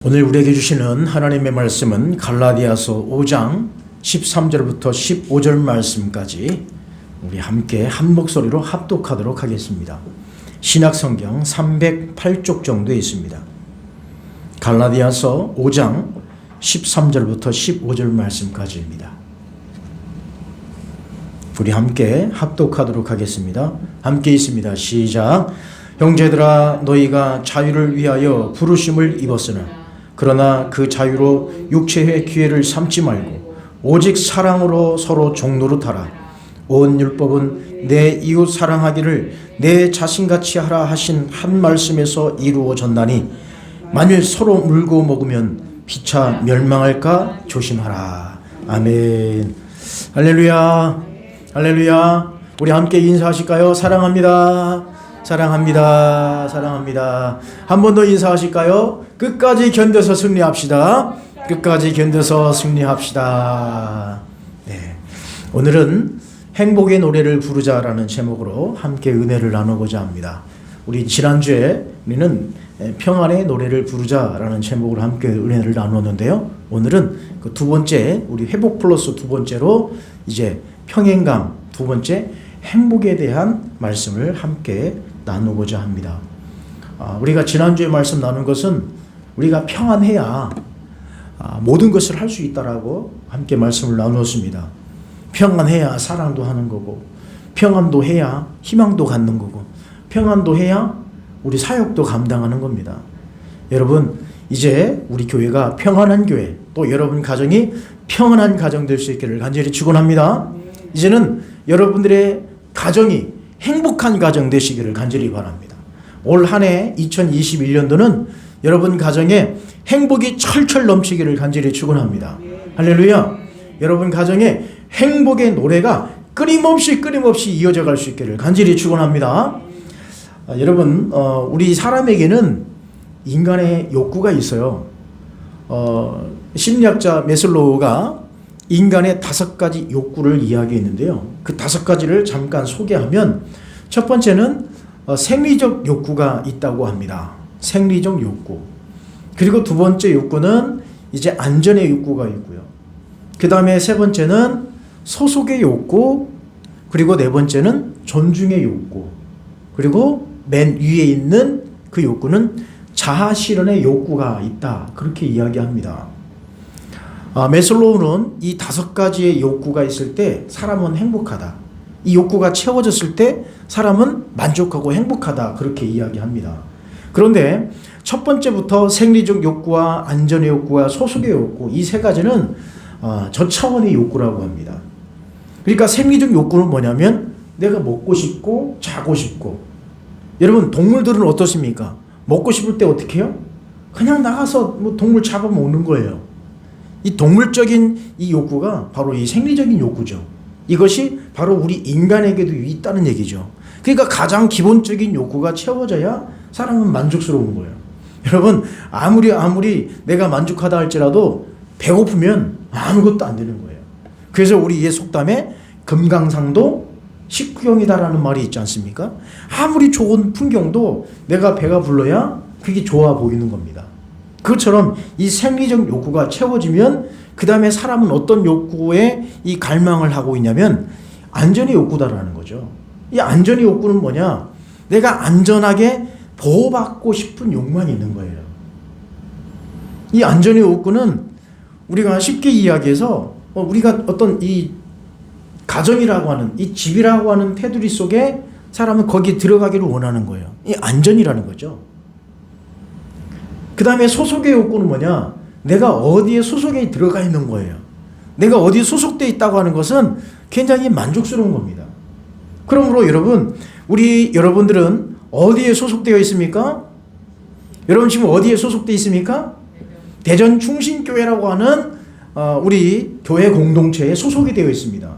오늘 우리에게 주시는 하나님의 말씀은 갈라디아서 5장 13절부터 15절 말씀까지 우리 함께 한 목소리로 합독하도록 하겠습니다. 신약성경 308쪽 정도에 있습니다. 갈라디아서 5장 13절부터 15절 말씀까지입니다. 우리 함께 합독하도록 하겠습니다. 함께 있습니다. 시작. 형제들아, 너희가 자유를 위하여 부르심을 입었으나 그러나 그 자유로 육체의 기회를 삼지 말고 오직 사랑으로 서로 종노릇 하라. 온 율법은 내 이웃 사랑하기를 내 자신같이 하라 하신 한 말씀에서 이루어졌나니 만일 서로 물고 먹으면 피차 멸망할까 조심하라. 아멘. 할렐루야. 할렐루야. 우리 함께 인사하실까요? 사랑합니다. 사랑합니다. 사랑합니다. 한 번 더 인사하실까요? 끝까지 견뎌서 승리합시다. 끝까지 견뎌서 승리합시다. 네. 오늘은 행복의 노래를 부르자라는 제목으로 함께 은혜를 나누고자 합니다. 우리 지난주에 우리는 평안의 노래를 부르자라는 제목으로 함께 은혜를 나누었는데요. 오늘은 그 두 번째, 우리 회복 플러스 두 번째로 이제 평행감 두 번째 행복에 대한 말씀을 함께 나누고자 합니다. 우리가 지난주에 말씀 나눈 것은 우리가 평안해야 모든 것을 할 수 있다라고 함께 말씀을 나누었습니다. 평안해야 사랑도 하는 거고, 평안도 해야 희망도 갖는 거고, 평안도 해야 우리 사역도 감당하는 겁니다. 여러분, 이제 우리 교회가 평안한 교회, 또 여러분 가정이 평안한 가정 될 수 있기를 간절히 축원합니다. 이제는 여러분들의 가정이 행복한 가정 되시기를 간절히 바랍니다. 올 한 해 2021년도는 여러분 가정에 행복이 철철 넘치기를 간절히 축원합니다. 할렐루야. 여러분 가정에 행복의 노래가 끊임없이 이어져 갈 수 있기를 간절히 축원합니다. 여러분, 우리 사람에게는 인간의 욕구가 있어요. 심리학자 메슬로우가 인간의 5가지 욕구를 이야기했는데요. 그 5가지를 잠깐 소개하면, 첫 번째는 생리적 욕구가 있다고 합니다. 생리적 욕구. 그리고 두 번째 욕구는 이제 안전의 욕구가 있고요. 그 다음에 세 번째는 소속의 욕구. 그리고 네 번째는 존중의 욕구. 그리고 맨 위에 있는 그 욕구는 자아 실현의 욕구가 있다. 그렇게 이야기합니다. 메슬로우는 이 5가지의 욕구가 있을 때 사람은 행복하다. 이 욕구가 채워졌을 때 사람은 만족하고 행복하다. 그렇게 이야기합니다. 그런데 첫 번째부터 생리적 욕구와 안전의 욕구와 소속의 욕구, 이 세 가지는 저차원의 욕구라고 합니다. 그러니까 생리적 욕구는 뭐냐면 내가 먹고 싶고 자고 싶고. 여러분, 동물들은 어떻습니까? 먹고 싶을 때 어떻게 해요? 그냥 나가서 뭐 동물 잡아먹는 거예요. 이 동물적인 이 욕구가 바로 이 생리적인 욕구죠. 이것이 바로 우리 인간에게도 있다는 얘기죠. 그러니까 가장 기본적인 욕구가 채워져야 사람은 만족스러운 거예요. 여러분, 아무리 내가 만족하다 할지라도 배고프면 아무것도 안 되는 거예요. 그래서 우리 옛 속담에 금강산도 식후경이다라는 말이 있지 않습니까? 아무리 좋은 풍경도 내가 배가 불러야 그게 좋아 보이는 겁니다. 그것처럼 이 생리적 욕구가 채워지면 그 다음에 사람은 어떤 욕구에 이 갈망을 하고 있냐면 안전의 욕구다라는 거죠. 이 안전의 욕구는 뭐냐? 내가 안전하게 보호받고 싶은 욕망이 있는 거예요. 이 안전의 욕구는 우리가 쉽게 이야기해서 우리가 어떤 이 가정이라고 하는 이 집이라고 하는 테두리 속에 사람은 거기에 들어가기를 원하는 거예요. 이 안전이라는 거죠. 그 다음에 소속의 욕구는 뭐냐? 내가 어디에 소속에 들어가 있는 거예요. 내가 어디에 소속되어 있다고 하는 것은 굉장히 만족스러운 겁니다. 그러므로 여러분들은 어디에 소속되어 있습니까? 여러분 지금 어디에 소속되어 있습니까? 대전 충신교회라고 하는 우리 교회 공동체에 소속이 되어 있습니다.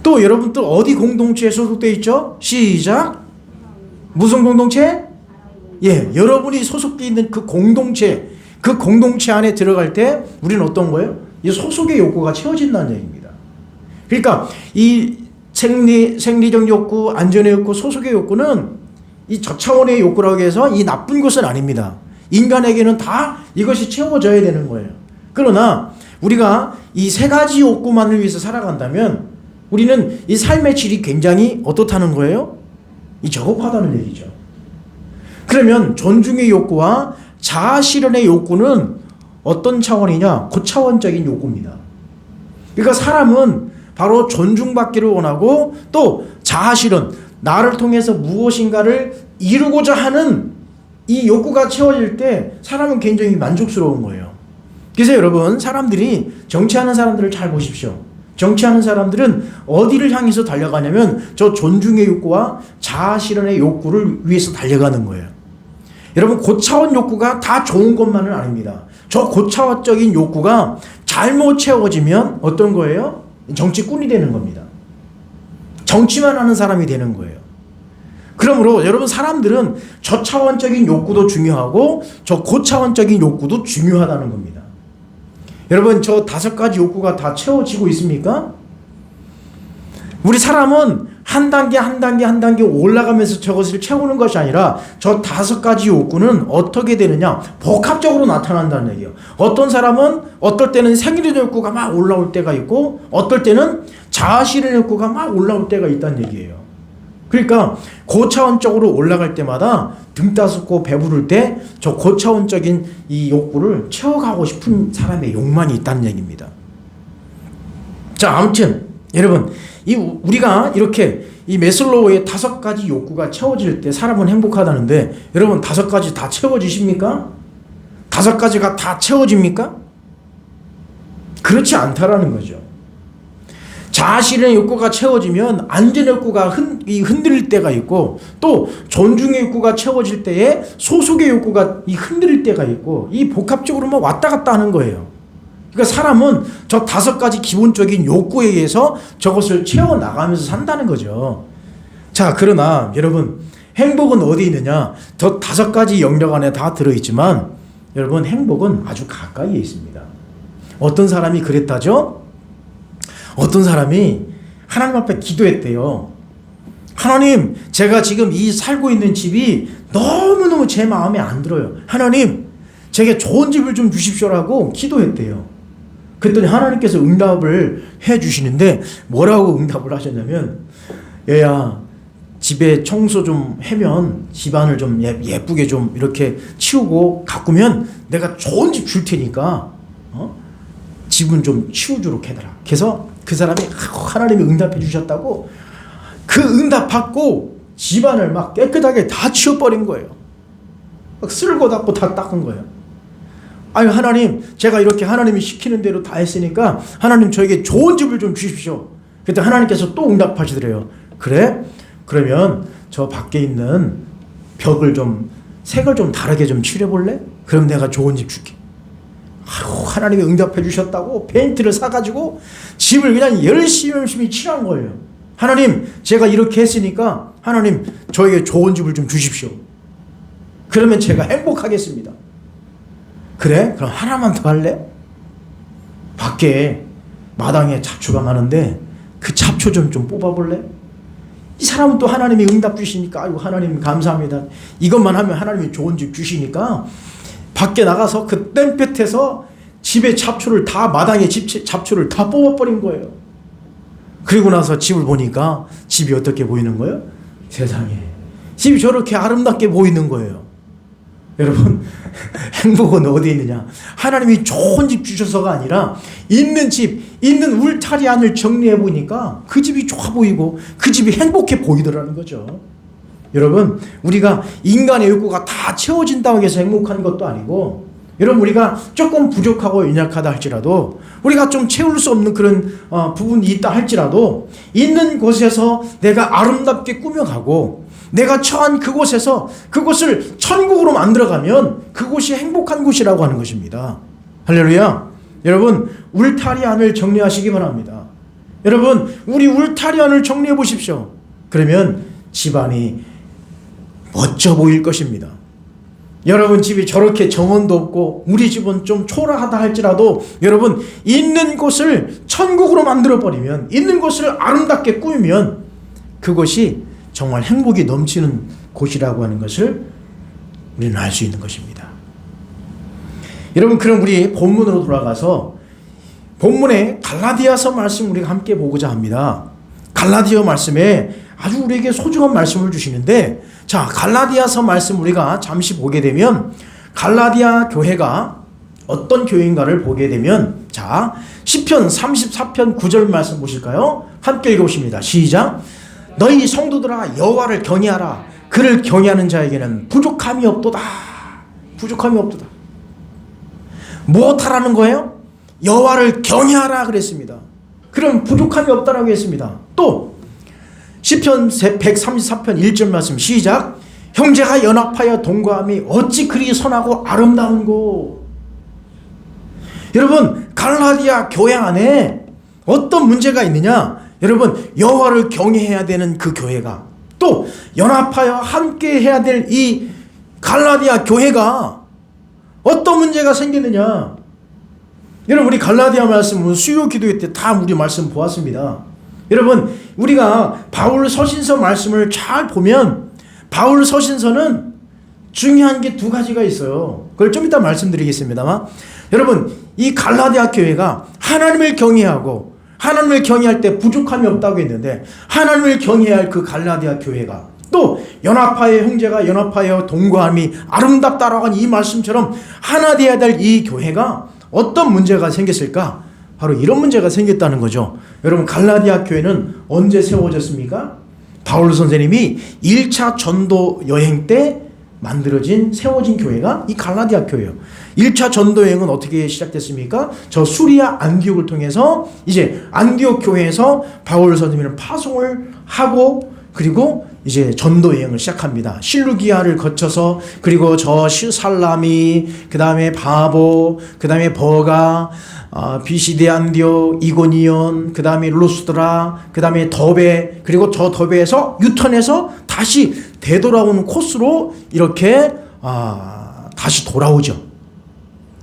또 여러분들 어디 공동체에 소속되어 있죠? 시작! 무슨 공동체? 예, 여러분이 소속되어 있는 그 공동체 안에 들어갈 때 우리는 어떤 거예요? 이 소속의 욕구가 채워진다는 얘기입니다. 그러니까 이 생리적 욕구, 안전의 욕구, 소속의 욕구는 이 저차원의 욕구라고 해서 이 나쁜 것은 아닙니다. 인간에게는 다 이것이 채워져야 되는 거예요. 그러나 우리가 이 세 가지 욕구만을 위해서 살아간다면 우리는 이 삶의 질이 굉장히 어떻다는 거예요? 이 저급하다는 얘기죠. 그러면 존중의 욕구와 자아 실현의 욕구는 어떤 차원이냐? 고차원적인 욕구입니다. 그러니까 사람은 바로 존중받기를 원하고 또 자아 실현, 나를 통해서 무엇인가를 이루고자 하는 이 욕구가 채워질 때 사람은 굉장히 만족스러운 거예요. 그래서 여러분, 사람들이 정치하는 사람들을 잘 보십시오. 정치하는 사람들은 어디를 향해서 달려가냐면 저 존중의 욕구와 자아 실현의 욕구를 위해서 달려가는 거예요. 여러분, 고차원 욕구가 다 좋은 것만은 아닙니다. 저 고차원적인 욕구가 잘못 채워지면 어떤 거예요? 정치꾼이 되는 겁니다. 정치만 하는 사람이 되는 거예요. 그러므로 여러분, 사람들은 저차원적인 욕구도 중요하고 저 고차원적인 욕구도 중요하다는 겁니다. 여러분, 저 5가지 욕구가 다 채워지고 있습니까? 우리 사람은 한 단계 한 단계 한 단계 올라가면서 저것을 채우는 것이 아니라 저 5가지 욕구는 어떻게 되느냐? 복합적으로 나타난다는 얘기예요. 어떤 사람은 어떨 때는 생리의 욕구가 막 올라올 때가 있고 어떨 때는 자아 실현의 욕구가 막 올라올 때가 있다는 얘기예요. 그러니까 고차원적으로 올라갈 때마다 등 따숩고 배부를 때 저 고차원적인 이 욕구를 채워가고 싶은 사람의 욕망이 있다는 얘기입니다. 자, 아무튼 여러분, 우리가 이렇게 이 매슬로우의 5가지 욕구가 채워질 때 사람은 행복하다는데 여러분, 5가지 다 채워지십니까? 5가지가 다 채워집니까? 그렇지 않다라는 거죠. 자아 실현의 욕구가 채워지면 안전의 욕구가 흔들릴 때가 있고 또 존중의 욕구가 채워질 때에 소속의 욕구가 흔들릴 때가 있고 이 복합적으로 막 왔다 갔다 하는 거예요. 그러니까 사람은 저 5가지 기본적인 욕구에 의해서 저것을 채워나가면서 산다는 거죠. 자, 그러나 여러분, 행복은 어디 있느냐? 저 5가지 영역 안에 다 들어있지만 여러분, 행복은 아주 가까이에 있습니다. 어떤 사람이 그랬다죠? 어떤 사람이 하나님 앞에 기도했대요. 하나님, 제가 지금 이 살고 있는 집이 너무너무 제 마음에 안 들어요. 하나님, 제게 좋은 집을 좀 주십시오라고 기도했대요. 그랬더니 하나님께서 응답을 해 주시는데 뭐라고 응답을 하셨냐면, 얘야, 집에 청소 좀 하면 집안을 좀 예쁘게 좀 이렇게 치우고 가꾸면 내가 좋은 집 줄 테니까 집은 좀 치우도록 해달라. 그래서 그 사람이 하나님이 응답해 주셨다고 그 응답 받고 집안을 막 깨끗하게 다 치워버린 거예요. 막 쓸고 닦고 다 닦은 거예요. 아유, 하나님, 제가 이렇게 하나님이 시키는 대로 다 했으니까 하나님 저에게 좋은 집을 좀 주십시오. 그때 하나님께서 또 응답하시더래요. 그래? 그러면 저 밖에 있는 벽을 좀 색을 좀 다르게 좀 칠해볼래? 그럼 내가 좋은 집 줄게. 하나님이 응답해 주셨다고 페인트를 사가지고 집을 그냥 열심히 칠한 거예요. 하나님, 제가 이렇게 했으니까 하나님 저에게 좋은 집을 좀 주십시오. 그러면 제가 행복하겠습니다. 그래? 그럼 하나만 더 할래? 밖에 마당에 잡초가 많은데 그 잡초 좀 뽑아볼래? 이 사람은 또 하나님이 응답 주시니까 아이고 하나님 감사합니다. 이것만 하면 하나님이 좋은 집 주시니까 밖에 나가서 그 땡볕에서 집에 잡초를 다 마당에 잡초를 다 뽑아버린 거예요. 그리고 나서 집을 보니까 집이 어떻게 보이는 거예요? 세상에, 집이 저렇게 아름답게 보이는 거예요. 여러분, 행복은 어디 있느냐? 하나님이 좋은 집 주셔서가 아니라 있는 집, 있는 울타리 안을 정리해 보니까 그 집이 좋아 보이고 그 집이 행복해 보이더라는 거죠. 여러분, 우리가 인간의 욕구가 다 채워진다고 해서 행복한 것도 아니고, 여러분, 우리가 조금 부족하고 연약하다 할지라도 우리가 좀 채울 수 없는 그런 부분이 있다 할지라도 있는 곳에서 내가 아름답게 꾸며가고 내가 처한 그곳에서 그곳을 천국으로 만들어가면 그곳이 행복한 곳이라고 하는 것입니다. 할렐루야. 여러분, 울타리 안을 정리하시기 바랍니다. 여러분, 우리 울타리 안을 정리해 보십시오. 그러면 집안이 멋져 보일 것입니다. 여러분 집이 저렇게 정원도 없고 우리 집은 좀 초라하다 할지라도 여러분 있는 곳을 천국으로 만들어버리면, 있는 곳을 아름답게 꾸미면 그것이 정말 행복이 넘치는 곳이라고 하는 것을 우리는 알 수 있는 것입니다. 여러분, 그럼 우리 본문으로 돌아가서 본문의 갈라디아서 말씀 우리가 함께 보고자 합니다. 갈라디아 말씀에 아주 우리에게 소중한 말씀을 주시는데, 자, 갈라디아서 말씀 우리가 잠시 보게 되면 갈라디아 교회가 어떤 교회인가를 보게 되면, 자, 시편 34편 9절 말씀 보실까요? 함께 읽어보십니다. 시작. 너희 성도들아 여호와를 경외하라. 그를 경외하는 자에게는 부족함이 없도다. 부족함이 없도다. 무엇하라는 거예요? 여호와를 경외하라 그랬습니다. 그럼 부족함이 없다라고 했습니다. 또 시편 134편 1절 말씀 시작. 형제가 연합하여 동거함이 어찌 그리 선하고 아름다운고. 여러분, 갈라디아 교회 안에 어떤 문제가 있느냐? 여러분, 여호와를 경외해야 되는 그 교회가, 또 연합하여 함께 해야 될 이 갈라디아 교회가 어떤 문제가 생기느냐? 여러분, 우리 갈라디아 말씀은 수요 기도회 때 다 우리 말씀 보았습니다. 여러분, 우리가 바울 서신서 말씀을 잘 보면 바울 서신서는 중요한 게 두 가지가 있어요. 그걸 좀 이따 말씀드리겠습니다만, 여러분, 이 갈라디아 교회가 하나님을 경외하고, 하나님을 경외할 때 부족함이 없다고 했는데, 하나님을 경외할 그 갈라디아 교회가 또 연합하여 형제가 연합하여 동거함이 아름답다라고 한 이 말씀처럼 하나 되어야 될 이 교회가 어떤 문제가 생겼을까? 바로 이런 문제가 생겼다는 거죠. 여러분, 갈라디아 교회는 언제 세워졌습니까? 바울 선생님이 1차 전도 여행 때 만들어진, 세워진 교회가 이 갈라디아 교회예요. 1차 전도 여행은 어떻게 시작됐습니까? 저 수리아 안디옥을 통해서 이제 안디옥 교회에서 바울 선생님은 파송을 하고, 그리고 이제 전도 여행을 시작합니다. 실루기아를 거쳐서, 그리고 저 살라미, 그 다음에 바보, 그 다음에 버가, 비시디 안디옥, 이고니온, 그 다음에 루스드라, 그 다음에 더베, 그리고 저 더베에서 유턴해서 다시 되돌아오는 코스로 이렇게 다시 돌아오죠.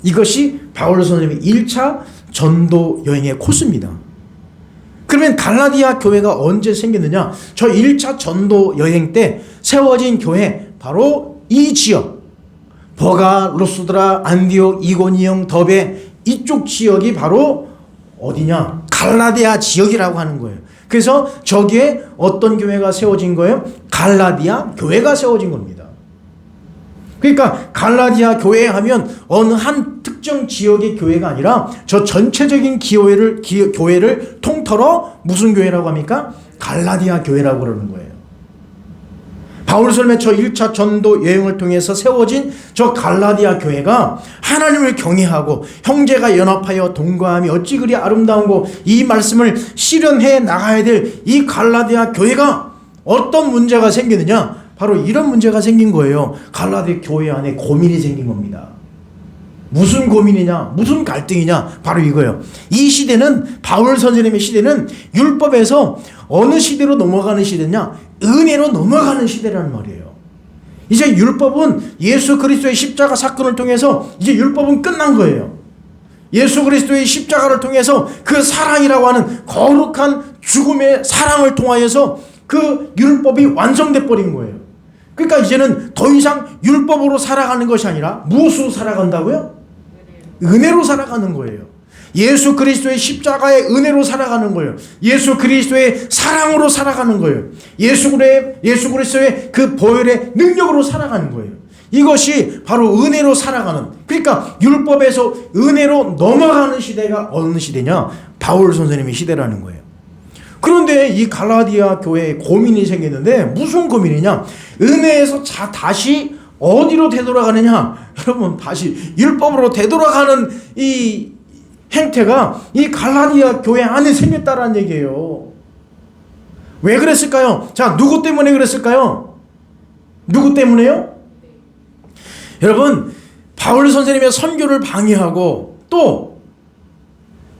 이것이 바울 선생님의 1차 전도 여행의 코스입니다. 그러면 갈라디아 교회가 언제 생겼느냐? 저 1차 전도 여행 때 세워진 교회, 바로 이 지역, 버가, 루스드라, 안디옥, 이고니온, 더베, 이쪽 지역이 바로 어디냐? 갈라디아 지역이라고 하는 거예요. 그래서 저기에 어떤 교회가 세워진 거예요? 갈라디아 교회가 세워진 겁니다. 그러니까 갈라디아 교회 하면 어느 한 특정 지역의 교회가 아니라 저 전체적인 교회를 통틀어 무슨 교회라고 합니까? 갈라디아 교회라고 그러는 거예요. 바울 선생님의 저 1차 전도 여행을 통해서 세워진 저 갈라디아 교회가 하나님을 경외하고 형제가 연합하여 동거함이 어찌 그리 아름다운고, 이 말씀을 실현해 나가야 될 이 갈라디아 교회가 어떤 문제가 생기느냐? 바로 이런 문제가 생긴 거예요. 갈라디아 교회 안에 고민이 생긴 겁니다. 무슨 고민이냐? 무슨 갈등이냐? 바로 이거예요. 이 시대는, 바울 선생님의 시대는 율법에서 어느 시대로 넘어가는 시대냐? 은혜로 넘어가는 시대라는 말이에요. 이제 율법은 예수 그리스도의 십자가 사건을 통해서 이제 율법은 끝난 거예요. 예수 그리스도의 십자가를 통해서 그 사랑이라고 하는 거룩한 죽음의 사랑을 통하여서 그 율법이 완성돼 버린 거예요. 그러니까 이제는 더 이상 율법으로 살아가는 것이 아니라 무엇으로 살아간다고요? 은혜로 살아가는 거예요. 예수 그리스도의 십자가의 은혜로 살아가는 거예요. 예수 그리스도의 사랑으로 살아가는 거예요. 예수 그리스도의 그 보혈의 능력으로 살아가는 거예요. 이것이 바로 은혜로 살아가는, 그러니까 율법에서 은혜로 넘어가는 시대가 어느 시대냐? 바울 선생님의 시대라는 거예요. 그런데 이 갈라디아 교회에 고민이 생겼는데, 무슨 고민이냐? 은혜에서 다시 어디로 되돌아가느냐? 여러분, 다시 율법으로 되돌아가는 이 행태가 이 갈라디아 교회 안에 생겼다라는 얘기예요. 왜 그랬을까요? 자, 누구 때문에 그랬을까요? 누구 때문에요? 여러분, 바울 선생님의 선교를 방해하고 또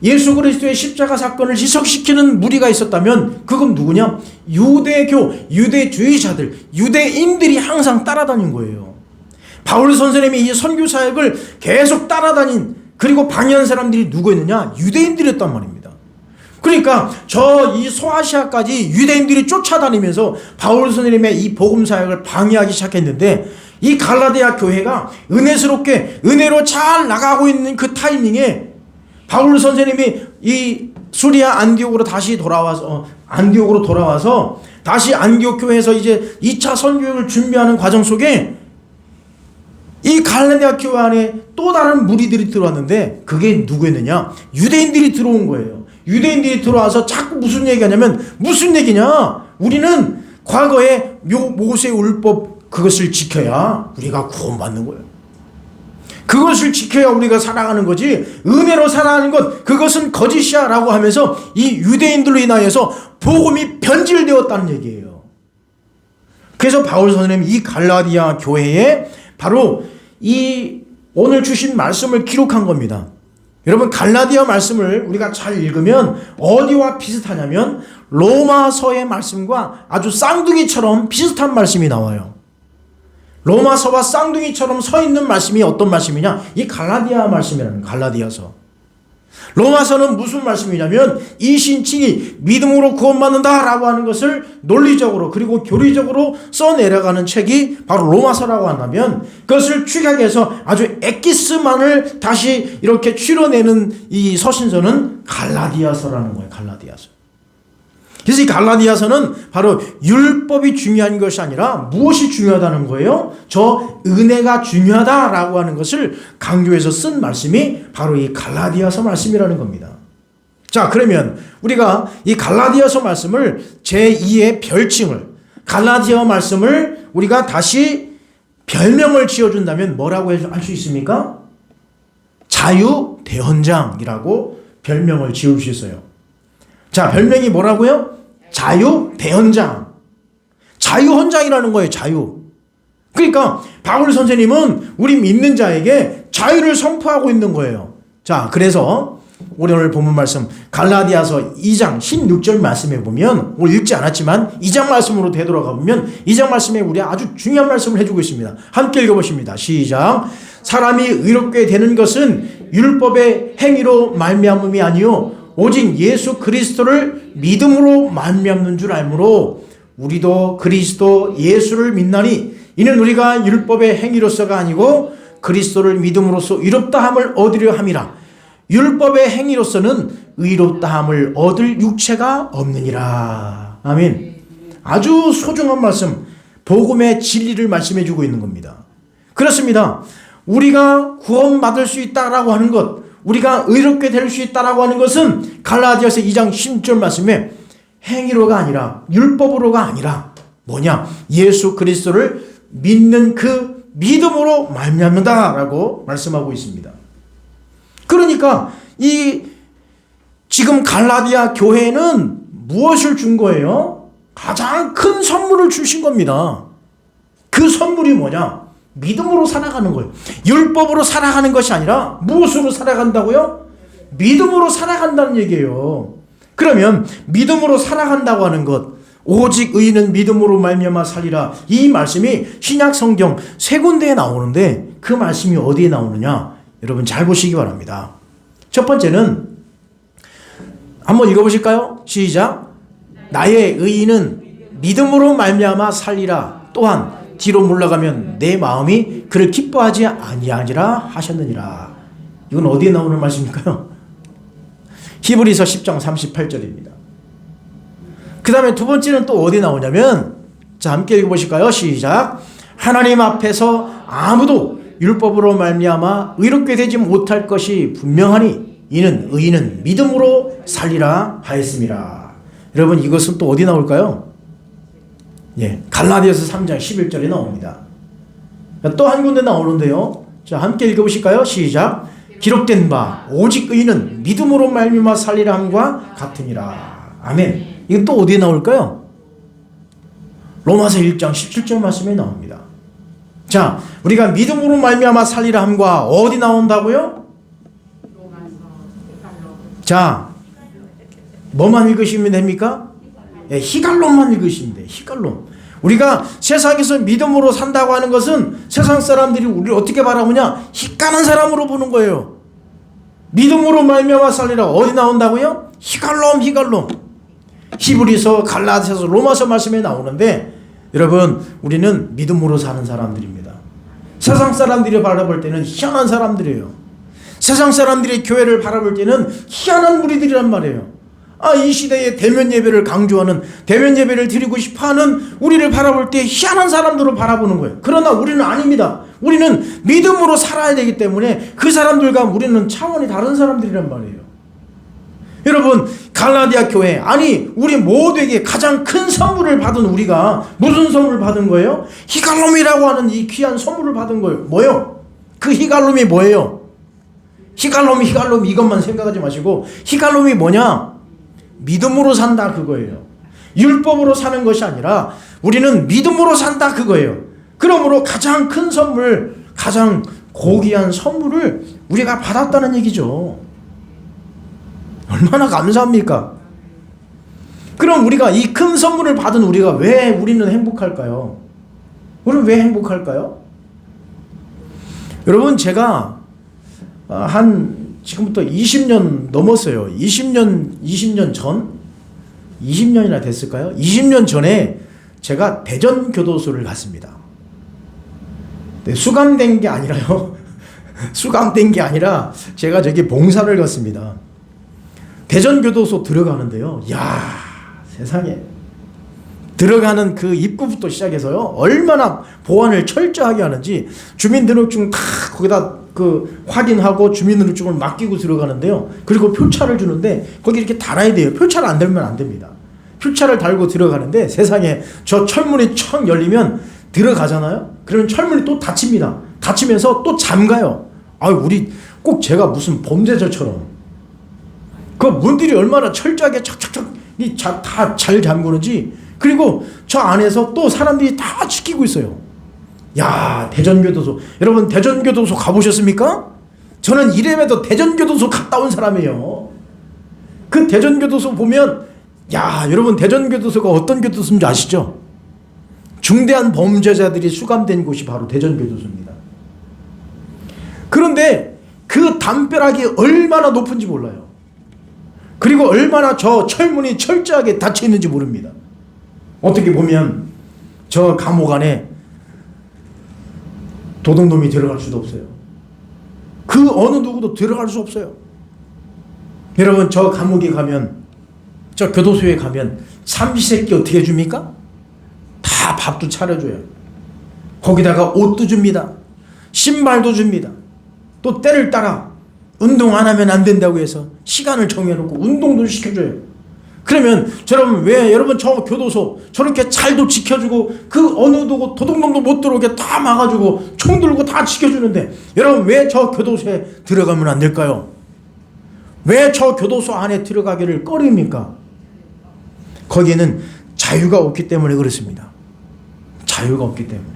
예수 그리스도의 십자가 사건을 지속시키는 무리가 있었다면 그건 누구냐? 유대주의자들, 유대인들이 항상 따라다닌 거예요. 바울 선생님이 이 선교 사역을 계속 따라다닌, 그리고 방해한 사람들이 누구였느냐? 유대인들이었단 말입니다. 그러니까 저 이 소아시아까지 유대인들이 쫓아다니면서 바울 선생님의 이 복음 사역을 방해하기 시작했는데, 이 갈라디아 교회가 은혜스럽게 은혜로 잘 나가고 있는 그 타이밍에 바울 선생님이 이 수리아 안디옥으로 돌아와서 다시 안디옥 교회에서 이제 2차 선교를 준비하는 과정 속에 이 갈라디아 교회 안에 또 다른 무리들이 들어왔는데 그게 누구였느냐? 유대인들이 들어온 거예요. 유대인들이 들어와서 자꾸 무슨 얘기하냐면 무슨 얘기냐? 우리는 과거에 모세의 율법 그것을 지켜야 우리가 구원받는 거예요. 그것을 지켜야 우리가 살아가는 거지 은혜로 살아가는 것 그것은 거짓이야 라고 하면서 이 유대인들로 인하여서 복음이 변질되었다는 얘기예요. 그래서 바울 선생님이 이 갈라디아 교회에 바로 이 오늘 주신 말씀을 기록한 겁니다. 여러분 갈라디아 말씀을 우리가 잘 읽으면 어디와 비슷하냐면 로마서의 말씀과 아주 쌍둥이처럼 비슷한 말씀이 나와요. 로마서와 쌍둥이처럼 서 있는 말씀이 어떤 말씀이냐? 이 갈라디아 말씀이라는 갈라디아서. 로마서는 무슨 말씀이냐면 이 신칭이 믿음으로 구원받는다라고 하는 것을 논리적으로 그리고 교리적으로 써내려가는 책이 바로 로마서라고 한다면 그것을 축약해서 아주 엑기스만을 다시 이렇게 추려내는 이 서신서는 갈라디아서라는 거예요. 갈라디아서. 그래서 이 갈라디아서는 바로 율법이 중요한 것이 아니라 무엇이 중요하다는 거예요? 저 은혜가 중요하다라고 하는 것을 강조해서 쓴 말씀이 바로 이 갈라디아서 말씀이라는 겁니다. 자, 그러면 우리가 이 갈라디아서 말씀을 제2의 별칭을 갈라디아 말씀을 우리가 다시 별명을 지어준다면 뭐라고 할 수 있습니까? 자유대헌장이라고 별명을 지을 수 있어요. 자, 별명이 뭐라고요? 자유대헌장. 자유헌장이라는 거예요. 자유. 그러니까 바울 선생님은 우리 믿는 자에게 자유를 선포하고 있는 거예요. 자, 그래서 오늘 본문 말씀 갈라디아서 2장 16절 말씀에 보면 오늘 읽지 않았지만 2장 말씀으로 되돌아가 보면 2장 말씀에 우리 아주 중요한 말씀을 해주고 있습니다. 함께 읽어보십니다. 시작. 사람이 의롭게 되는 것은 율법의 행위로 말미암음이 아니요 오직 예수 그리스도를 믿음으로 말미암는 줄 알므로 우리도 그리스도 예수를 믿나니 이는 우리가 율법의 행위로서가 아니고 그리스도를 믿음으로써 의롭다함을 얻으려 함이라. 율법의 행위로서는 의롭다함을 얻을 육체가 없느니라. 아멘. 아주 소중한 말씀, 복음의 진리를 말씀해 주고 있는 겁니다. 그렇습니다. 우리가 구원받을 수 있다라고 하는 것, 우리가 의롭게 될 수 있다라고 하는 것은 갈라디아서 2장 16절 말씀에 행위로가 아니라 율법으로가 아니라 뭐냐? 예수 그리스도를 믿는 그 믿음으로 말미암는다라고 말씀하고 있습니다. 그러니까 이 지금 갈라디아 교회는 무엇을 준 거예요? 가장 큰 선물을 주신 겁니다. 그 선물이 뭐냐? 믿음으로 살아가는 거예요. 율법으로 살아가는 것이 아니라 무엇으로 살아간다고요? 믿음으로 살아간다는 얘기예요. 그러면 믿음으로 살아간다고 하는 것, 오직 의인은 믿음으로 말미암아 살리라. 이 말씀이 신약 성경 세 군데에 나오는데 그 말씀이 어디에 나오느냐? 여러분 잘 보시기 바랍니다. 첫 번째는 한번 읽어보실까요? 시작. 나의 의인은 믿음으로 말미암아 살리라. 또한 뒤로 물러가면 내 마음이 그를 기뻐하지 아니하리라 하셨느니라. 이건 어디에 나오는 말씀일까요? 히브리서 10장 38절입니다. 그 다음에 두 번째는 또 어디 나오냐면 자 함께 읽어보실까요? 시작. 하나님 앞에서 아무도 율법으로 말미암아 의롭게 되지 못할 것이 분명하니 이는 의인은 믿음으로 살리라 하였습니다. 여러분 이것은 또 어디 나올까요? 예, 갈라디아서 3장 11절에 나옵니다. 또 한 군데 나오는데요. 자 함께 읽어보실까요? 시작. 기록된 바 오직 의인은 믿음으로 말미암아 살리라 함과 같으니라. 아멘. 이건 또 어디에 나올까요? 로마서 1장 17절 말씀에 나옵니다. 자, 우리가 믿음으로 말미암아 살리라 함과 어디 나온다고요? 자, 뭐만 읽으시면 됩니까? 예, 히갈론만 읽으시면 돼요. 히갈론. 우리가 세상에서 믿음으로 산다고 하는 것은 세상 사람들이 우리를 어떻게 바라보냐? 희까는 사람으로 보는 거예요. 믿음으로 말미암아 살리라 어디 나온다고요? 히갈론, 히갈론. 히브리서, 갈라디아서, 로마서 말씀에 나오는데 여러분 우리는 믿음으로 사는 사람들입니다. 세상 사람들이 바라볼 때는 희한한 사람들이에요. 세상 사람들이 교회를 바라볼 때는 희한한 무리들이란 말이에요. 이 시대에 대면 예배를 강조하는, 대면 예배를 드리고 싶어하는 우리를 바라볼 때 희한한 사람들로 바라보는 거예요. 그러나 우리는 아닙니다. 우리는 믿음으로 살아야 되기 때문에 그 사람들과 우리는 차원이 다른 사람들이란 말이에요. 여러분, 갈라디아 교회, 아니 우리 모두에게 가장 큰 선물을 받은 우리가 무슨 선물을 받은 거예요? 히갈롬이라고 하는 이 귀한 선물을 받은 거예요. 뭐요? 그 히갈롬이 뭐예요? 히갈롬 이것만 생각하지 마시고, 히갈롬이 뭐냐? 믿음으로 산다, 그거예요. 율법으로 사는 것이 아니라 우리는 믿음으로 산다, 그거예요. 그러므로 가장 큰 선물, 가장 고귀한 선물을 우리가 받았다는 얘기죠. 얼마나 감사합니까? 그럼 우리가 이 큰 선물을 받은 왜 우리는 행복할까요? 우리는 왜 행복할까요? 여러분, 제가 지금부터 20년 넘었어요. 20년 전? 20년이나 됐을까요? 20년 전에 제가 대전교도소를 갔습니다. 네, 수감된 게 아니라요. 수감된 게 아니라 제가 저기 봉사를 갔습니다. 대전교도소 들어가는데요. 세상에. 들어가는 그 입구부터 시작해서요. 얼마나 보안을 철저하게 하는지, 주민등록증 다 거기다 확인하고 주민등록증을 맡기고 들어가는데요. 그리고 표차를 주는데 거기 이렇게 달아야 돼요. 표차를 안 달면 안 됩니다. 표차를 달고 들어가는데 세상에, 저 철문이 청 열리면 들어가잖아요. 그러면 철문이 또 닫힙니다. 닫히면서 또 잠가요. 우리 꼭 제가 무슨 범죄자처럼 그 문들이 얼마나 철저하게 척척척 다 잘 잠그는지, 그리고 저 안에서 또 사람들이 다 지키고 있어요. 대전교도소. 여러분, 대전교도소 가보셨습니까? 저는 이래봬도 대전교도소 갔다 온 사람이에요. 그 대전교도소 보면, 여러분, 대전교도소가 어떤 교도소인지 아시죠? 중대한 범죄자들이 수감된 곳이 바로 대전교도소입니다. 그런데 그 담벼락이 얼마나 높은지 몰라요. 그리고 얼마나 저 철문이 철저하게 닫혀 있는지 모릅니다. 어떻게 보면 저 감옥 안에 도둑놈이 들어갈 수도 없어요. 그 어느 누구도 들어갈 수 없어요. 여러분, 저 감옥에 가면, 저 교도소에 가면 삼시세끼 어떻게 해줍니까? 다 밥도 차려줘요. 거기다가 옷도 줍니다. 신발도 줍니다. 또 때를 따라 운동 안 하면 안 된다고 해서 시간을 정해놓고 운동도 시켜줘요. 그러면 여러분 저 교도소 저렇게 잘도 지켜주고 그 어느 누구 도둑놈도 못 들어오게 다 막아주고 총 들고 다 지켜주는데, 여러분 왜 저 교도소에 들어가면 안 될까요? 왜 저 교도소 안에 들어가기를 꺼립니까? 거기에는 자유가 없기 때문에 그렇습니다. 자유가 없기 때문에.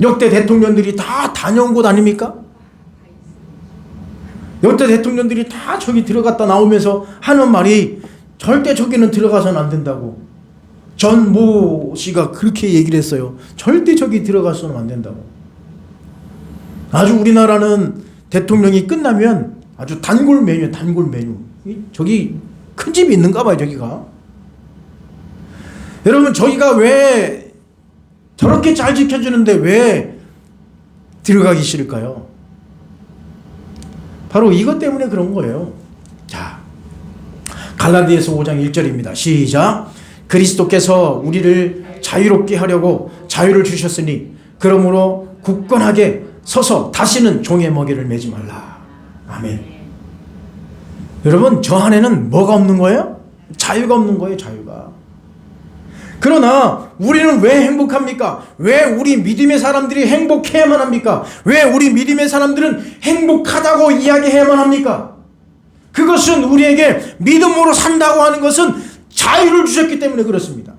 역대 대통령들이 다 다녀온 곳 아닙니까? 역대 대통령들이 다 저기 들어갔다 나오면서 하는 말이 절대 저기는 들어가서는 안 된다고. 전 모 씨가 그렇게 얘기를 했어요. 절대 저기 들어가서는 안 된다고. 아주 우리나라는 대통령이 끝나면 아주 단골 메뉴. 저기 큰 집이 있는가 봐요, 저기가. 여러분, 저기가 왜 저렇게 잘 지켜주는데 왜 들어가기 싫을까요? 바로 이것 때문에 그런 거예요. 자, 갈라디아서 5장 1절입니다. 시작. 그리스도께서 우리를 자유롭게 하려고 자유를 주셨으니 그러므로 굳건하게 서서 다시는 종의 먹이를 매지 말라. 아멘. 여러분, 저 안에는 뭐가 없는 거예요? 자유가 없는 거예요, 자유가. 그러나 우리는 왜 행복합니까? 왜 우리 믿음의 사람들이 행복해야만 합니까? 왜 우리 믿음의 사람들은 행복하다고 이야기해야만 합니까? 그것은 우리에게 믿음으로 산다고 하는 것은 자유를 주셨기 때문에 그렇습니다.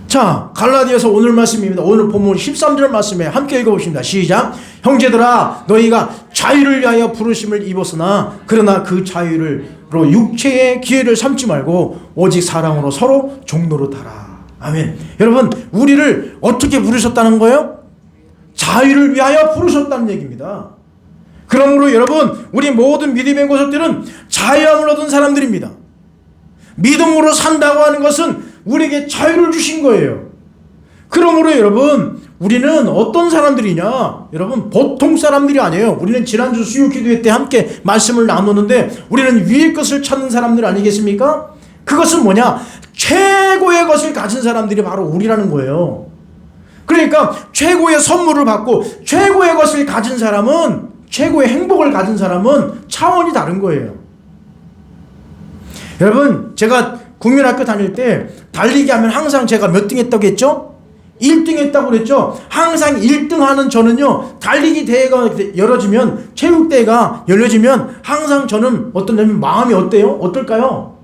자, 갈라디아서 오늘 말씀입니다. 오늘 본문 13절 말씀에 함께 읽어보십니다. 시작. 형제들아, 너희가 자유를 위하여 부르심을 입었으나 그러나 그 자유로 육체의 기회를 삼지 말고 오직 사랑으로 서로 종로로 달아. 아멘. 여러분, 우리를 어떻게 부르셨다는 거예요? 자유를 위하여 부르셨다는 얘기입니다. 그러므로 여러분, 우리 모든 믿음의 고속들은 자유함을 얻은 사람들입니다. 믿음으로 산다고 하는 것은 우리에게 자유를 주신 거예요. 그러므로 여러분, 우리는 어떤 사람들이냐? 여러분, 보통 사람들이 아니에요. 우리는 지난주 수요 기도회 때 함께 말씀을 나누는데 우리는 위의 것을 찾는 사람들 아니겠습니까? 그것은 뭐냐? 최고의 것을 가진 사람들이 바로 우리라는 거예요. 그러니까 최고의 선물을 받고 최고의 것을 가진 사람은, 최고의 행복을 가진 사람은 차원이 다른 거예요. 여러분, 제가 국민학교 다닐 때 달리기 하면 항상 제가 몇 등 했다고 했죠? 1등 했다고 그랬죠? 항상 1등 하는 저는요, 달리기 대회가 열어지면, 체육대회가 열려지면 항상 저는 어떤 마음이 어때요? 어떨까요?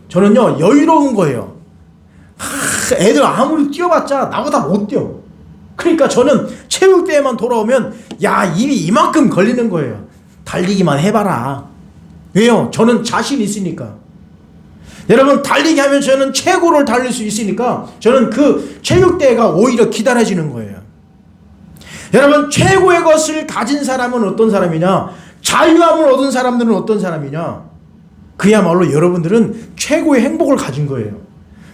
저는요, 여유로운 거예요. 애들 아무리 뛰어봤자 나보다 못 뛰어. 그러니까 저는 체육대회만 돌아오면 입이 이만큼 걸리는 거예요. 달리기만 해봐라. 왜요? 저는 자신 있으니까. 여러분, 달리기 하면 저는 최고를 달릴 수 있으니까 저는 그 체육대회가 오히려 기다려지는 거예요. 여러분, 최고의 것을 가진 사람은 어떤 사람이냐? 자유함을 얻은 사람들은 어떤 사람이냐? 그야말로 여러분들은 최고의 행복을 가진 거예요.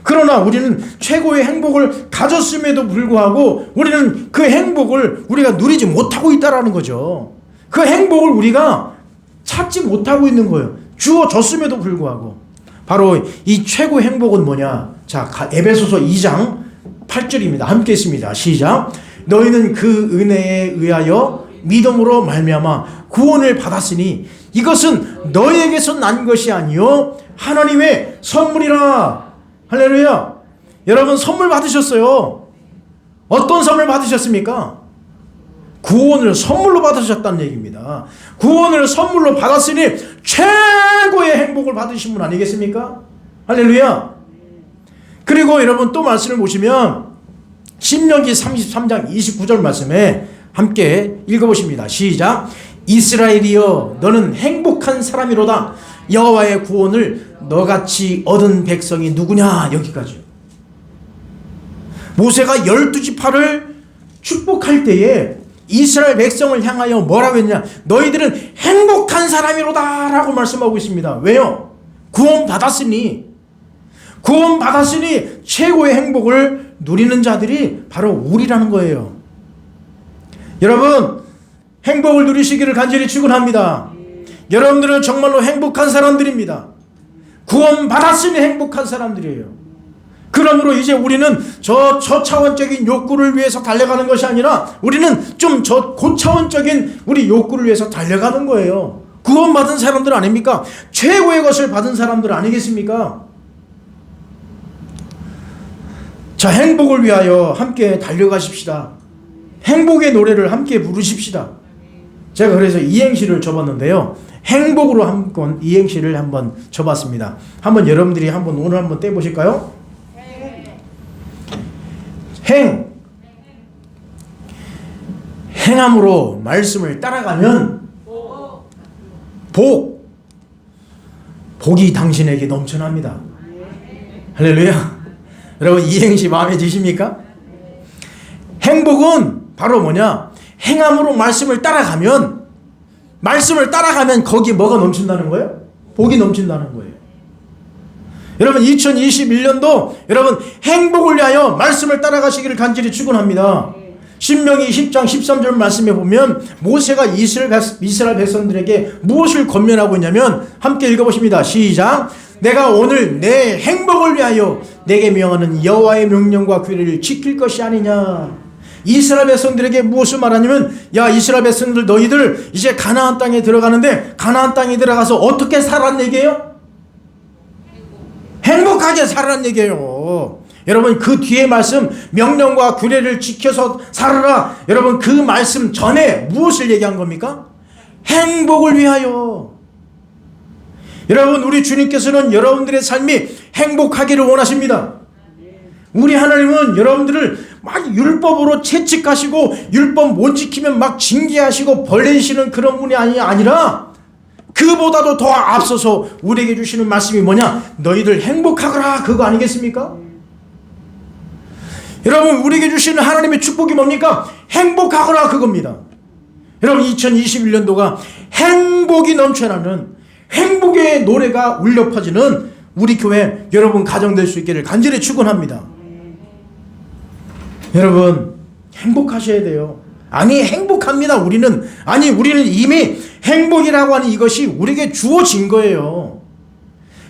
그러나 우리는 최고의 행복을 가졌음에도 불구하고 우리는 그 행복을 우리가 누리지 못하고 있다는 거죠. 그 행복을 우리가 찾지 못하고 있는 거예요. 주어졌음에도 불구하고. 바로 이 최고의 행복은 뭐냐? 자, 에베소서 2장 8절입니다. 함께 있습니다. 시작. 너희는 그 은혜에 의하여 믿음으로 말미암아 구원을 받았으니 이것은 너희에게서 난 것이 아니요 하나님의 선물이라. 할렐루야. 여러분, 선물 받으셨어요. 어떤 선물 받으셨습니까? 구원을 선물로 받으셨다는 얘기입니다. 구원을 선물로 받았으니 최고의 행복을 받으신 분 아니겠습니까? 할렐루야. 그리고 여러분, 또 말씀을 보시면 신명기 33장 29절 말씀에 함께 읽어보십니다. 시작. 이스라엘이여, 너는 행복한 사람이로다. 여호와의 구원을 너같이 얻은 백성이 누구냐? 여기까지. 모세가 12지파를 축복할 때에 이스라엘 백성을 향하여 뭐라고 했냐? 너희들은 행복한 사람이로다 라고 말씀하고 있습니다. 왜요? 구원받았으니 최고의 행복을 누리는 자들이 바로 우리라는 거예요. 여러분, 행복을 누리시기를 간절히 축원합니다. 여러분들은 정말로 행복한 사람들입니다. 구원받았으니 행복한 사람들이에요. 그러므로 이제 우리는 저차원적인 욕구를 위해서 달려가는 것이 아니라 우리는 좀 고차원적인 우리 욕구를 위해서 달려가는 거예요. 구원받은 사람들 아닙니까? 최고의 것을 받은 사람들 아니겠습니까? 자, 행복을 위하여 함께 달려가십시다. 행복의 노래를 함께 부르십시다. 제가 그래서 이행시를 접었는데요. 행복으로 한번 이행시를 한번 접었습니다. 한번 여러분들이 오늘 한번 떼보실까요? 행함으로 말씀을 따라가면 복이 당신에게 넘쳐납니다. 할렐루야. 여러분, 이행시 마음에 드십니까? 행복은 바로 뭐냐? 행함으로 말씀을 따라가면 거기 뭐가 넘친다는 거예요? 복이 넘친다는 거예요. 여러분, 2021년도 여러분 행복을 위하여 말씀을 따라가시기를 간절히 축원합니다. 신명기 10장 13절 말씀에 보면 모세가 이스라엘 백성들에게 무엇을 권면하고 있냐면 함께 읽어보십니다. 시작. 내가 오늘 내 행복을 위하여 내게 명하는 여호와의 명령과 규례를 지킬 것이 아니냐. 이스라엘 백성들에게 무엇을 말하냐면, 야, 이스라엘 백성들, 너희들 이제 가나안 땅에 들어가는데 가나안 땅에 들어가서 어떻게 살았는 얘기예요? 행복하게 살아라는 얘기예요. 여러분, 그 뒤에 말씀 명령과 규례를 지켜서 살아라. 여러분, 그 말씀 전에 무엇을 얘기한 겁니까? 행복을 위하여. 여러분, 우리 주님께서는 여러분들의 삶이 행복하기를 원하십니다. 우리 하나님은 여러분들을 막 율법으로 채찍하시고 율법 못 지키면 막 징계하시고 벌내시는 그런 분이 아니라 그보다도 더 앞서서 우리에게 주시는 말씀이 뭐냐? 너희들 행복하거라. 그거 아니겠습니까? 여러분, 우리에게 주시는 하나님의 축복이 뭡니까? 행복하거라. 그겁니다. 여러분, 2021년도가 행복이 넘쳐나는 행복의 노래가 울려 퍼지는 우리 교회 여러분 가정 될 수 있기를 간절히 축원합니다. 여러분 행복하셔야 돼요. 아니 행복합니다. 우리는 이미 행복이라고 하는 이것이 우리에게 주어진 거예요.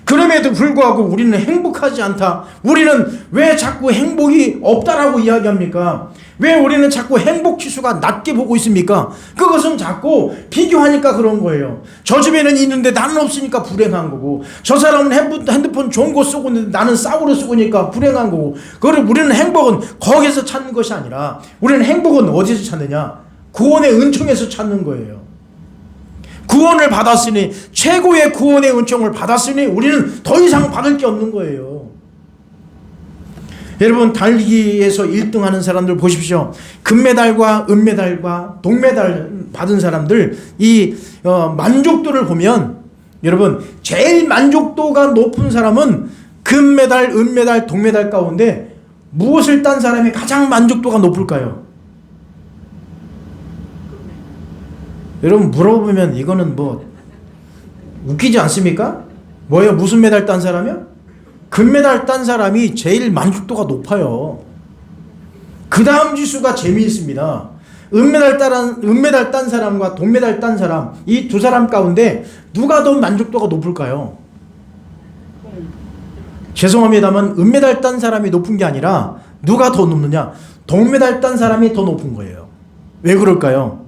그럼에도 불구하고 우리는 행복하지 않다. 우리는 왜 자꾸 행복이 없다라고 이야기합니까? 왜 우리는 자꾸 행복 지수가 낮게 보고 있습니까? 그것은 자꾸 비교하니까 그런 거예요. 저 집에는 있는데 나는 없으니까 불행한 거고, 저 사람은 핸드폰 좋은 거 쓰고 있는데 나는 싸구려 쓰고 있으니까 불행한 거고. 그걸 우리는 행복은 거기서 찾는 것이 아니라 우리는 행복은 어디서 찾느냐? 구원의 은총에서 찾는 거예요. 구원을 받았으니, 최고의 구원의 은총을 받았으니 우리는 더 이상 받을 게 없는 거예요. 여러분 달리기에서 1등 하는 사람들 보십시오. 금메달과 은메달과 동메달 받은 사람들 이 만족도를 보면, 여러분 제일 만족도가 높은 사람은 금메달, 은메달, 동메달 가운데 무엇을 딴 사람이 가장 만족도가 높을까요? 여러분 물어보면 이거는 뭐 웃기지 않습니까? 뭐예요? 무슨 메달 딴 사람이요? 금메달 딴 사람이 제일 만족도가 높아요. 그 다음 지수가 재미있습니다. 은메달 딴 사람과 동메달 딴 사람, 이 두 사람 가운데 누가 더 만족도가 높을까요? 죄송합니다만 은메달 딴 사람이 높은 게 아니라 누가 더 높느냐? 동메달 딴 사람이 더 높은 거예요. 왜 그럴까요?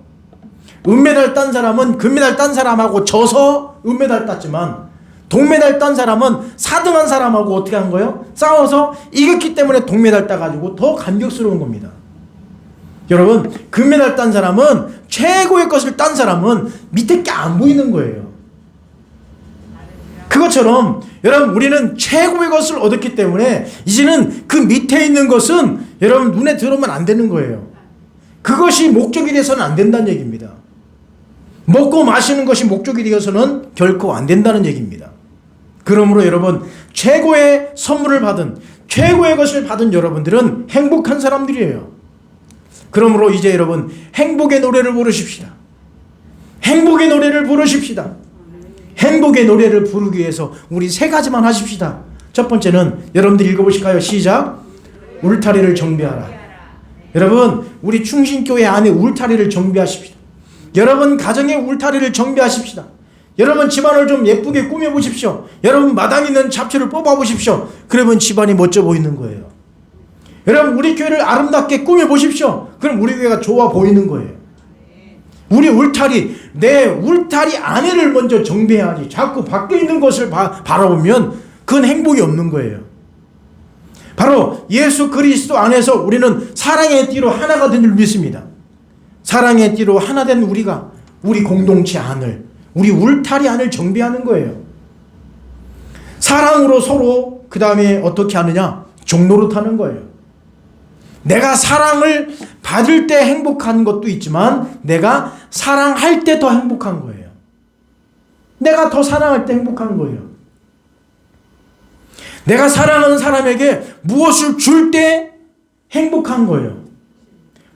은메달 딴 사람은 금메달 딴 사람하고 져서 은메달 땄지만, 동메달 딴 사람은 4등한 사람하고 어떻게 한 거예요? 싸워서 이겼기 때문에 동메달 따가지고 더 감격스러운 겁니다. 여러분 금메달 딴 사람은, 최고의 것을 딴 사람은 밑에 게 안 보이는 거예요. 그것처럼 여러분 우리는 최고의 것을 얻었기 때문에 이제는 그 밑에 있는 것은 여러분 눈에 들어오면 안 되는 거예요. 그것이 목적이 돼서는 안 된다는 얘기입니다. 먹고 마시는 것이 목적이 되어서는 결코 안 된다는 얘기입니다. 그러므로 여러분 최고의 선물을 받은, 최고의 것을 받은 여러분들은 행복한 사람들이에요. 그러므로 이제 여러분 행복의 노래를 부르십시다. 행복의 노래를 부르십시다. 행복의 노래를 부르기 위해서 우리 세 가지만 하십시다. 첫 번째는 여러분들 읽어보실까요? 시작. 울타리를 정비하라. 여러분 우리 충신교회 안에 울타리를 정비하십시다. 여러분 가정의 울타리를 정비하십시다. 여러분 집안을 좀 예쁘게 꾸며보십시오. 여러분 마당에 있는 잡초를 뽑아보십시오. 그러면 집안이 멋져 보이는 거예요. 여러분 우리 교회를 아름답게 꾸며보십시오. 그럼 우리 교회가 좋아 보이는 거예요. 우리 울타리, 내 울타리 안에를 먼저 정비해야지. 자꾸 밖에 있는 것을 바라보면 그건 행복이 없는 거예요. 바로 예수 그리스도 안에서 우리는 사랑의 띠로 하나가 된 줄 믿습니다. 사랑의 띠로 하나 된 우리가 우리 공동체 안을, 우리 울타리 안을 정비하는 거예요. 사랑으로 서로 그 다음에 어떻게 하느냐? 종로를 타는 거예요. 내가 사랑을 받을 때 행복한 것도 있지만 내가 사랑할 때 더 행복한 거예요. 내가 더 사랑할 때 행복한 거예요. 내가 사랑하는 사람에게 무엇을 줄 때 행복한 거예요.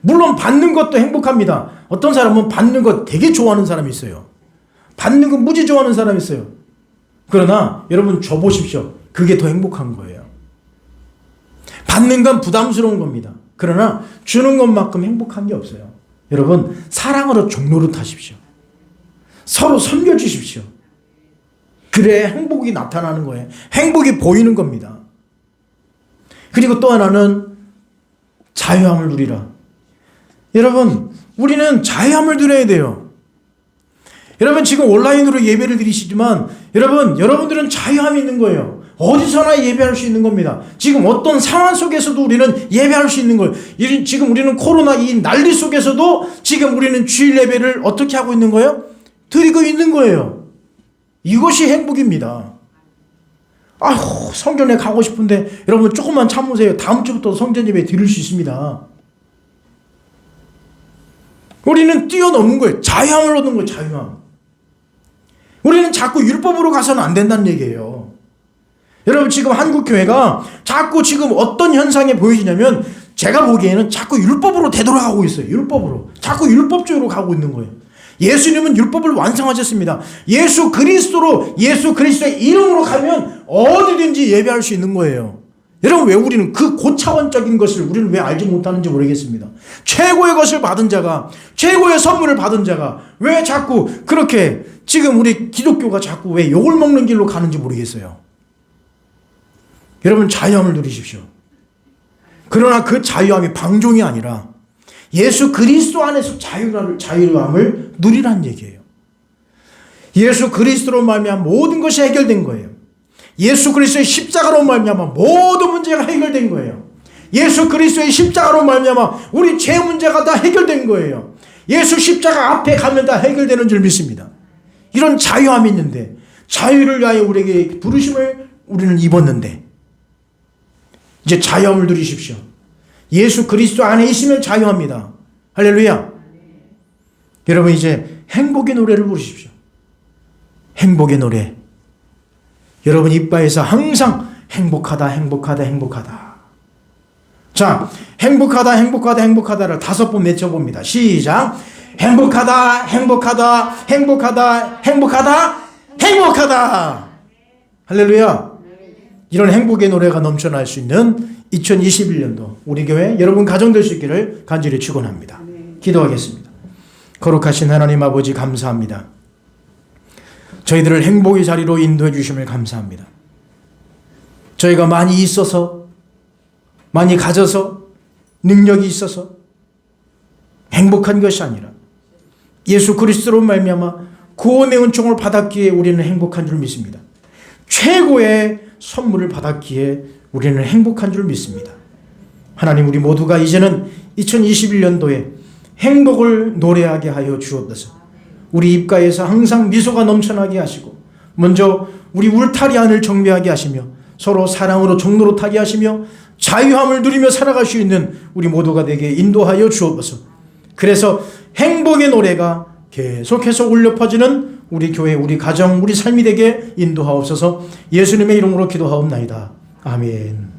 물론 받는 것도 행복합니다. 어떤 사람은 받는 것 되게 좋아하는 사람이 있어요. 받는 거 무지 좋아하는 사람이 있어요. 그러나 여러분 줘보십시오. 그게 더 행복한 거예요. 받는 건 부담스러운 겁니다. 그러나 주는 것만큼 행복한 게 없어요. 여러분 사랑으로 종로를 타십시오. 서로 섬겨주십시오. 그래야 행복이 나타나는 거예요. 행복이 보이는 겁니다. 그리고 또 하나는 자유함을 누리라. 여러분 우리는 자유함을 누려야 돼요. 여러분 지금 온라인으로 예배를 드리시지만 여러분들은 자유함이 있는 거예요. 어디서나 예배할 수 있는 겁니다. 지금 어떤 상황 속에서도 우리는 예배할 수 있는 거예요. 지금 우리는 코로나 이 난리 속에서도 지금 우리는 주일 예배를 어떻게 하고 있는 거예요? 드리고 있는 거예요. 이것이 행복입니다. 아휴 성전에 가고 싶은데 여러분 조금만 참으세요. 다음 주부터 성전 예배 드릴 수 있습니다. 우리는 뛰어넘는 거예요. 자유함을 얻는 거예요. 자유함. 우리는 자꾸 율법으로 가서는 안 된다는 얘기예요. 여러분 지금 한국교회가 자꾸 지금 어떤 현상에 보여지냐면 제가 보기에는 자꾸 율법으로 되돌아가고 있어요. 율법으로. 자꾸 율법적으로 가고 있는 거예요. 예수님은 율법을 완성하셨습니다. 예수 그리스도의 이름으로 가면 어디든지 예배할 수 있는 거예요. 여러분, 왜 우리는 그 고차원적인 것을 우리는 왜 알지 못하는지 모르겠습니다. 최고의 것을 받은 자가, 최고의 선물을 받은 자가 왜 자꾸 그렇게 지금 우리 기독교가 자꾸 왜 욕을 먹는 길로 가는지 모르겠어요. 여러분, 자유함을 누리십시오. 그러나 그 자유함이 방종이 아니라 예수 그리스도 안에서 자유함을 누리라는 얘기예요. 예수 그리스도로 말미암아 모든 것이 해결된 거예요. 예수 그리스도의 십자가로 말미암아 모든 문제가 해결된 거예요. 예수 그리스도의 십자가로 말미암아 우리 죄 문제가 다 해결된 거예요. 예수 십자가 앞에 가면 다 해결되는 줄 믿습니다. 이런 자유함이 있는데, 자유를 위하여 우리에게 부르심을 우리는 입었는데, 이제 자유함을 누리십시오. 예수 그리스도 안에 있으면 자유합니다. 할렐루야. 여러분, 이제 행복의 노래를 부르십시오. 행복의 노래. 여러분 입가에서 항상 행복하다, 행복하다, 행복하다. 자, 행복하다, 행복하다, 행복하다를 5번 외쳐봅니다. 시작. 행복하다, 행복하다, 행복하다, 행복하다, 행복하다. 할렐루야. 이런 행복의 노래가 넘쳐날 수 있는 2021년도 우리 교회 여러분 가정 될 수 있기를 간절히 축원합니다. 기도하겠습니다. 거룩하신 하나님 아버지, 감사합니다. 저희들을 행복의 자리로 인도해 주심을 감사합니다. 저희가 많이 있어서, 많이 가져서, 능력이 있어서 행복한 것이 아니라 예수 그리스도로 말미암아 구원의 은총을 받았기에 우리는 행복한 줄 믿습니다. 최고의 선물을 받았기에 우리는 행복한 줄 믿습니다. 하나님, 우리 모두가 이제는 2021년도에 행복을 노래하게 하여 주옵소서. 우리 입가에서 항상 미소가 넘쳐나게 하시고, 먼저 우리 울타리 안을 정비하게 하시며 서로 사랑으로 종노릇하게 하시며 자유함을 누리며 살아갈 수 있는 우리 모두가 되게 인도하여 주옵소서. 그래서 행복의 노래가 계속해서 울려 퍼지는 우리 교회, 우리 가정, 우리 삶이 되게 인도하옵소서. 예수님의 이름으로 기도하옵나이다. 아멘.